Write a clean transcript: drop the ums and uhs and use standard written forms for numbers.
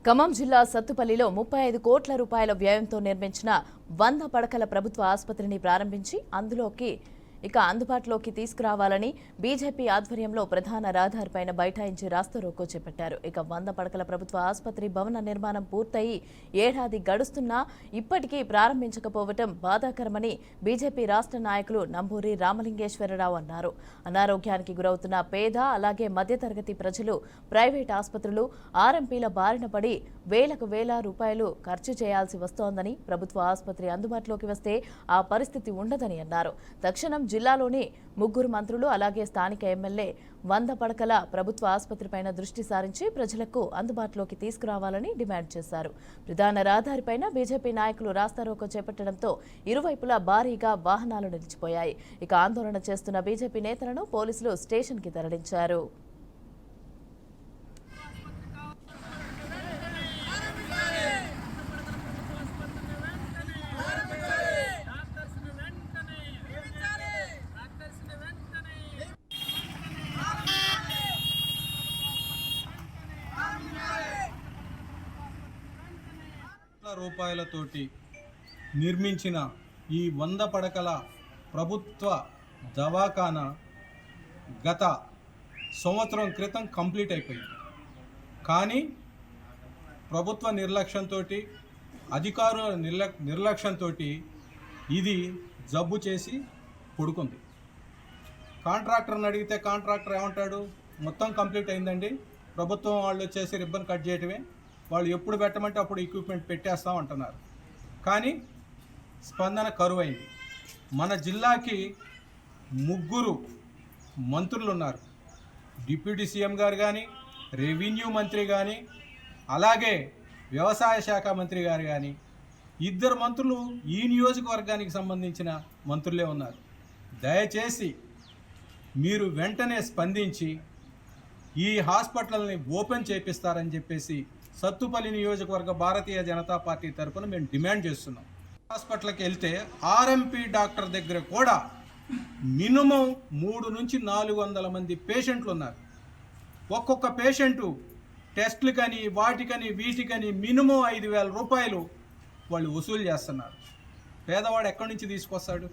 ఖమ్మం జిల్లా సత్తుపల్లిలో 35 కోట్ల రూపాయల వ్యయంతో నిర్మించిన 100 పడకల ప్రభుత్వ ఆసుపత్రిని ప్రారంభించి అందుబాటులోకి తీసుకురావాలని బీజేపీ ఆధ్వర్యంలో ప్రధాన రహదారిపైన బైఠాయించి రాస్తారోకో చేపట్టారు. 100 పడకల ప్రభుత్వ ఆసుపత్రి భవన నిర్మాణం పూర్తయి ఏడాది గడుస్తున్నా ఇప్పటికీ ప్రారంభించకపోవడం బాధాకరమని బీజేపీ రాష్ట్ర నాయకులు నంబూరి రామలింగేశ్వరరావు అన్నారు. అనారోగ్యానికి గురవుతున్న పేద అలాగే మధ్యతరగతి ప్రజలు ప్రైవేట్ ఆసుపత్రులు ఆర్ఎంపీల బారిన పడి వేల రూపాయలు ఖర్చు చేయాల్సి వస్తోందని, ప్రభుత్వ ఆసుపత్రి అందుబాటులోకి వస్తే ఆ పరిస్థితి ఉండదని అన్నారు. తక్షణం జిల్లాలోని 3 మంత్రులు అలాగే స్థానిక ఎమ్మెల్యే 100 పడకల ప్రభుత్వ ఆసుపత్రిపైన దృష్టి సారించి ప్రజలకు అందుబాటులోకి తీసుకురావాలని డిమాండ్ చేశారు. ప్రధాన రహదారిపైన బీజేపీ నాయకులు రాస్తారోకో చేపట్టడంతో ఇరువైపులా భారీగా వాహనాలు నిలిచిపోయాయి. ఆందోళన చేస్తున్న బీజేపీ నేతలను పోలీసులు స్టేషన్కి తరలించారు. రూపాయలతోటి నిర్మించిన ఈ 100 పడకల ప్రభుత్వ దవాఖానా గత సంవత్సరం క్రితం కంప్లీట్ అయిపోయింది. కానీ ప్రభుత్వ నిర్లక్ష్యంతో, అధికారుల నిర్లక్ష్యంతో ఇది జబ్బు చేసి పడుకుంది. కాంట్రాక్టర్ని అడిగితే కాంట్రాక్టర్ ఏమంటాడు, మొత్తం కంప్లీట్ అయిందండి, ప్రభుత్వం వాళ్ళు వచ్చేసి రిబ్బన్ కట్ చేయటమే, వాళ్ళు ఎప్పుడు పెట్టమంటే అప్పుడు ఎక్విప్మెంట్ పెట్టేస్తాం అంటున్నారు. కానీ స్పందన కరువైంది. మన జిల్లాకి 3 మంత్రులు ఉన్నారు. డిప్యూటీ సీఎం గారు కానీ, రెవెన్యూ మంత్రి కానీ, అలాగే వ్యవసాయ శాఖ మంత్రి గారు కానీ, 2 మంత్రులు ఈ నియోజకవర్గానికి సంబంధించిన మంత్రులే ఉన్నారు. దయచేసి మీరు వెంటనే స్పందించి ఈ హాస్పిటల్ని ఓపెన్ చేపిస్తారని చెప్పేసి సత్తుపల్లి నియోజకవర్గ భారతీయ జనతా పార్టీ తరఫున మేము డిమాండ్ చేస్తున్నాం. హాస్పిటల్కి వెళ్తే ఆర్ఎంపీ డాక్టర్ దగ్గర కూడా మినిమం 300 నుంచి 400 మంది పేషెంట్లు ఉన్నారు. ఒక్కొక్క పేషెంటు టెస్టులకని వీటికని మినిమం 5,000 రూపాయలు వాళ్ళు వసూలు చేస్తున్నారు. పేదవాడు ఎక్కడి నుంచి తీసుకొస్తాడు?